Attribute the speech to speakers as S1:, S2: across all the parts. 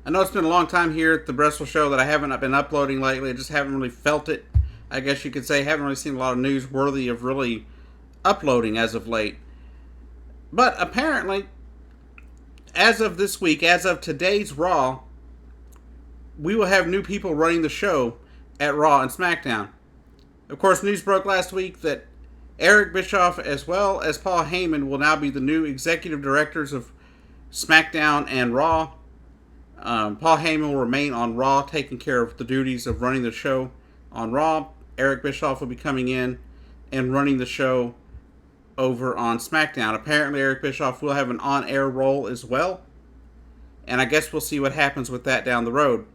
S1: I know it's been a long time here at the Bristol Show that I haven't been uploading lately. I just haven't really felt it. I guess you could say haven't really seen a lot of news worthy of really uploading as of late. But apparently, as of this week, as of today's Raw, we will have new people running the show at Raw and SmackDown. Of course, news broke last week that Eric Bischoff as well as Paul Heyman will now be the new executive directors of SmackDown and Raw. Paul Heyman will remain on Raw, taking care of the duties of running the show on Raw. Eric Bischoff will be coming in and running the show over on SmackDown. Apparently, Eric Bischoff will have an on-air role as well, and I guess we'll see what happens with that down the road.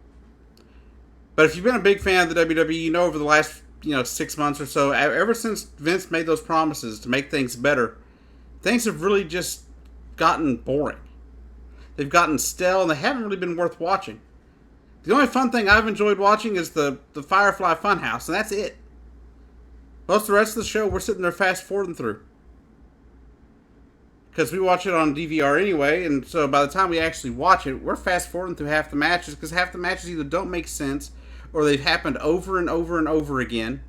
S1: But if you've been a big fan of the WWE, you know over the last 6 months or so, ever since Vince made those promises to make things better, things have really just gotten boring. They've gotten stale, and they haven't really been worth watching. The only fun thing I've enjoyed watching is the Firefly Funhouse, and that's it. Most of the rest of the show, we're sitting there fast-forwarding through. Because we watch it on DVR anyway, and so by the time we actually watch it, we're fast-forwarding through half the matches, because half the matches either don't make sense, or they've happened over and over and over again.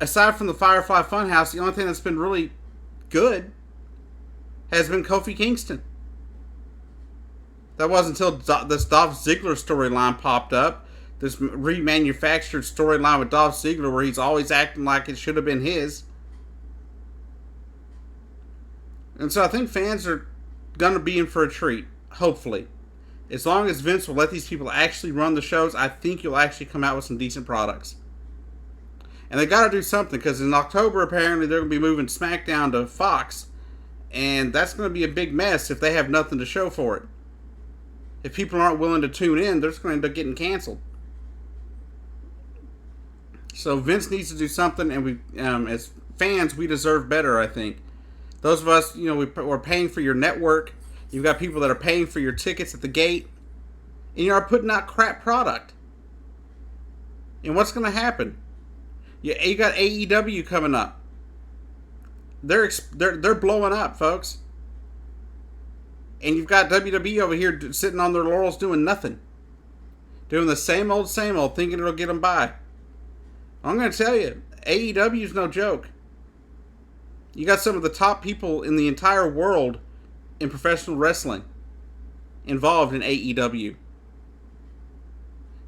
S1: Aside from the Firefly Funhouse, the only thing that's been really good has been Kofi Kingston. That wasn't until this Dolph Ziggler storyline popped up. This remanufactured storyline with Dolph Ziggler where he's always acting like it should have been his. And so I think fans are going to be in for a treat, hopefully. As long as Vince will let these people actually run the shows, I think you'll actually come out with some decent products. And they got to do something, because in October, apparently, they're going to be moving SmackDown to Fox. And that's going to be a big mess if they have nothing to show for it. If people aren't willing to tune in, they're just going to end up getting canceled. So Vince needs to do something, and we, as fans, we deserve better, I think. Those of us, we're paying for your network. You've got people that are paying for your tickets at the gate. And you are putting out crap product. And what's going to happen? You got AEW coming up. They're blowing up, folks. And you've got WWE over here sitting on their laurels doing nothing. Doing the same old, thinking it'll get them by. I'm going to tell you, AEW is no joke. You got some of the top people in the entire world in professional wrestling involved in AEW.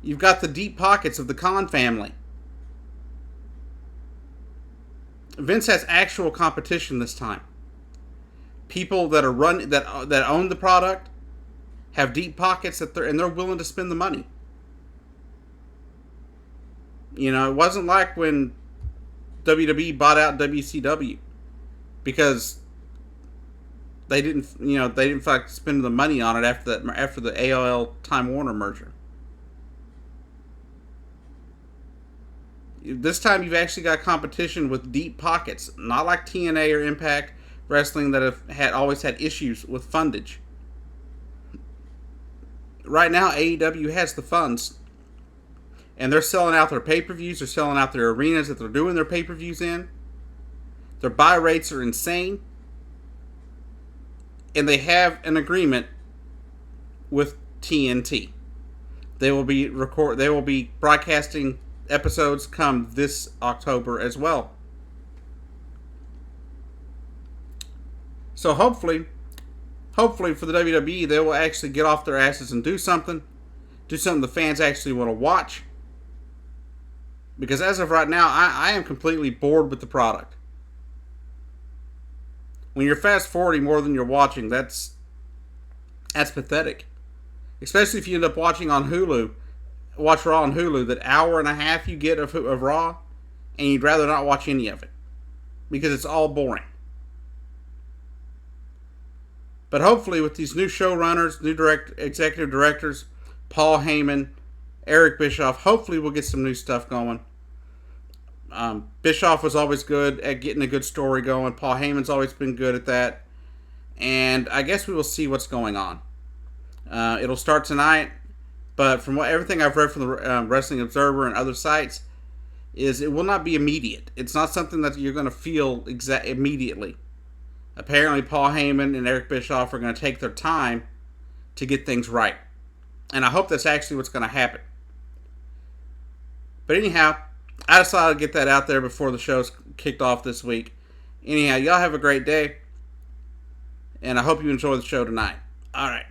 S1: You've got the deep pockets of the Khan family. Vince has actual competition this time. People that are that own the product have deep pockets and they're willing to spend the money. It wasn't like when WWE bought out WCW, because they didn't feel like spending the money on it after the AOL Time Warner merger. This time you've actually got competition with deep pockets, not like TNA or Impact Wrestling that have always had issues with fundage. Right now, AEW has the funds, and they're selling out their pay-per-views. They're selling out their arenas that they're doing their pay-per-views in. Their buy rates are insane, and they have an agreement with TNT. They will be broadcasting episodes come this October as well. So hopefully for the WWE, they will actually get off their asses and do something the fans actually want to watch. Because as of right now, I am completely bored with the product. When you're fast forwarding more than you're watching, that's pathetic. Especially if you end up watching on Hulu. Watch Raw on Hulu, that hour and a half you get of Raw, and you'd rather not watch any of it, because it's all boring. But hopefully with these new showrunners, new executive directors, Paul Heyman, Eric Bischoff, hopefully we'll get some new stuff going. Bischoff was always good at getting a good story going. Paul Heyman's always been good at that. And I guess we will see what's going on. It'll start tonight. But from everything I've read from the Wrestling Observer and other sites, is it will not be immediate. It's not something that you're going to feel immediately. Apparently, Paul Heyman and Eric Bischoff are going to take their time to get things right. And I hope that's actually what's going to happen. But anyhow, I decided to get that out there before the show's kicked off this week. Anyhow, y'all have a great day. And I hope you enjoy the show tonight. All right.